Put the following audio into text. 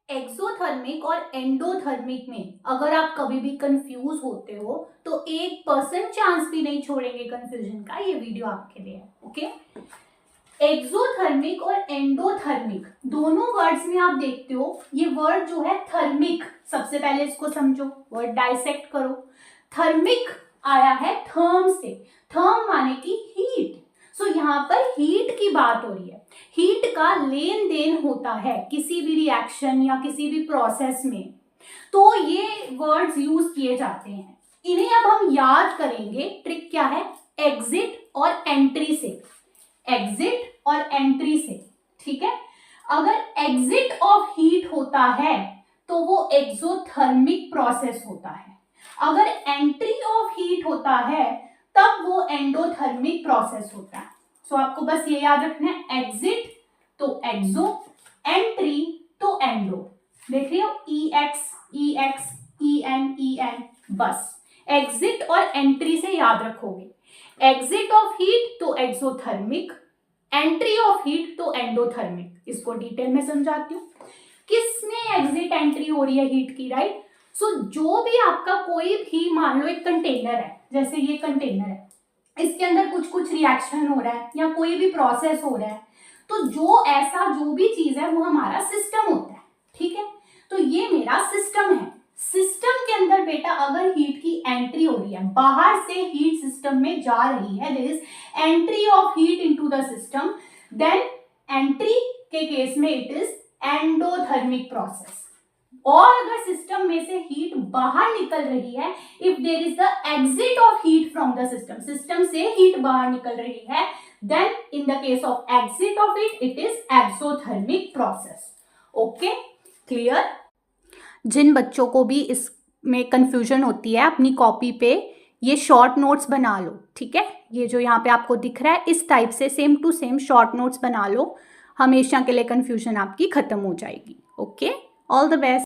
Exothermic और endothermic में अगर आप कभी भी कंफ्यूज होते हो तो 1% चांस भी नहीं छोड़ेंगे कंफ्यूजन का, ये वीडियो आपके लिए है। ओके, एक्सोथर्मिक और एंडोथर्मिक दोनों वर्ड्स में आप देखते हो, ये वर्ड जो है थर्मिक, सबसे पहले इसको समझो, वर्ड डाइसेक्ट करो। थर्मिक आया है थर्म से, थर्म माने की हीट। सो यहाँ पर हीट की बात हो रही है, हीट का लेन देन होता है किसी भी रिएक्शन या किसी भी प्रोसेस में, तो ये वर्ड्स यूज किए जाते हैं। इन्हें अब हम याद करेंगे। ट्रिक क्या है, एग्जिट और एंट्री से, एग्जिट और एंट्री से, ठीक है। अगर एग्जिट ऑफ हीट होता है तो वो एक्सोथर्मिक प्रोसेस होता है, अगर एंट्री ऑफ हीट होता है तब वो एंडोथर्मिक प्रोसेस होता है। सो आपको बस ये याद रखना है, एग्जिट तो एक्सो, एंट्री तो एंडो। देख रहे हो, ई एक्स ई एन, बस एग्जिट और एंट्री से याद रखोगे। एग्जिट ऑफ हीट तो एक्सोथर्मिक, एंट्री ऑफ हीट तो एंडोथर्मिक। इसको डिटेल में समझाती हूँ, किसमें एग्जिट एंट्री हो रही है हीट की, राइट। सो जो भी आपका कोई भी, मान लो एक कंटेनर है, जैसे ये कंटेनर है, इसके अंदर कुछ कुछ रिएक्शन हो रहा है या कोई भी प्रोसेस हो रहा है, तो जो भी चीज है वो हमारा सिस्टम होता है, ठीक है। तो ये मेरा सिस्टम है, सिस्टम के अंदर बेटा अगर हीट की एंट्री हो रही है, बाहर से हीट सिस्टम में जा रही है, there is entry of heat into the system, then entry के केस में इट इज एंडोथर्मिक प्रोसेस। और अगर सिस्टम में से हीट बाहर निकल रही है, if there is the exit of heat from the system, system से हीट बाहर निकल रही है, then in the case of exit of it is exothermic process. Okay, clear. जिन बच्चों को भी इसमें कंफ्यूजन होती है, अपनी कॉपी पे ये शॉर्ट नोट्स बना लो, ठीक है। ये जो यहाँ पे आपको दिख रहा है इस टाइप से same to same short notes बना लो, हमेशा के लिए कंफ्यूजन आपकी खत्म हो जाएगी। Okay, all the best.